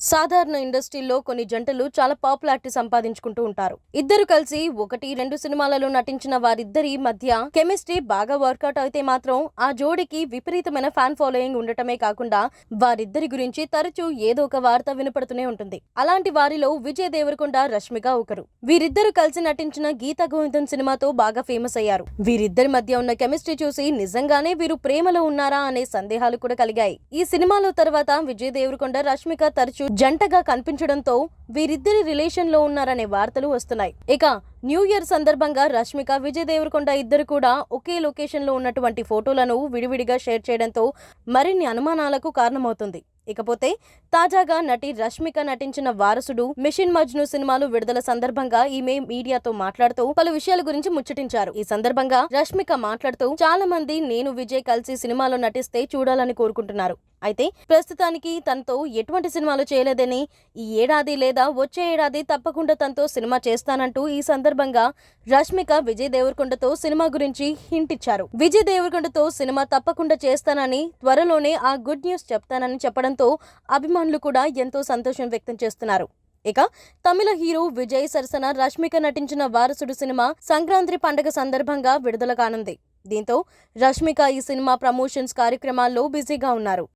సాధారణ ఇండస్ట్రీలో కొన్ని జంటలు చాలా పాపులారిటీ సంపాదించుకుంటూ ఉంటారు. ఇద్దరు కలిసి 1-2 సినిమాలలో నటించిన వారిద్దరి మధ్య కెమిస్ట్రీ బాగా వర్కౌట్ అయితే మాత్రం ఆ జోడీకి విపరీతమైన ఫ్యాన్ ఫాలోయింగ్ ఉండటమే కాకుండా వారిద్దరి గురించి తరచూ ఏదో ఒక వార్త వినపడుతూనే ఉంటుంది. అలాంటి వారిలో విజయ్ దేవరకొండ, రష్మిక ఒకరు. వీరిద్దరు కలిసి నటించిన గీతా గోవిందం సినిమాతో బాగా ఫేమస్ అయ్యారు. వీరిద్దరి మధ్య ఉన్న కెమిస్ట్రీ చూసి నిజంగానే వీరు ప్రేమలో ఉన్నారా అనే సందేహాలు కూడా కలిగాయి. ఈ సినిమాలో తర్వాత విజయ్ దేవరకొండ, రష్మిక తరచూ జంటగా కనిపించడంతో వీరిద్దరి రిలేషన్ లో ఉన్నారనే వార్తలు వస్తున్నాయి. ఇక న్యూ ఇయర్ సందర్భంగా రష్మిక, విజయ్ దేవరకొండ ఇద్దరు కూడా ఒకే లొకేషన్ లో ఉన్నటువంటి ఫోటోలను విడివిడిగా షేర్ చేయడంతో మరిన్ని అనుమానాలకు కారణమవుతుంది. ఇకపోతే తాజాగా నటి రష్మిక నటించిన వారసుడు, మిషన్ మజ్ను సినిమాలు విడుదల సందర్భంగా ఈమె మీడియాతో మాట్లాడుతూ పలు విషయాల గురించి ముచ్చటించారు. ఈ సందర్భంగా రష్మిక మాట్లాడుతూ చాలా మంది నేను విజయ్ కలిసి సినిమాలో నటిస్తే చూడాలని కోరుకుంటున్నారు. అయితే ప్రస్తుతానికి తనతో ఎటువంటి సినిమాలు చేయలేదని, ఈ ఏడాది లేదా వచ్చే ఏడాది తప్పకుండా తనతో సినిమా చేస్తానంటూ ఈ సందర్భంగా రష్మిక విజయ్ దేవరకొండతో సినిమా గురించి హింట్ ఇచ్చారు. విజయ్ దేవరకొండతో సినిమా తప్పకుండా చేస్తానని, త్వరలోనే ఆ గుడ్ న్యూస్ చెప్తానని చెప్పడంతో అభిమానులు కూడా ఎంతో సంతోషం వ్యక్తం చేస్తున్నారు. ఇక తమిళ హీరో విజయ్ సరసన రష్మిక నటించిన వారసుడు సినిమా సంక్రాంతి పండుగ సందర్భంగా విడుదల కానుంది. దీంతో రష్మిక ఈ సినిమా ప్రమోషన్స్ కార్యక్రమాల్లో బిజీగా ఉన్నారు.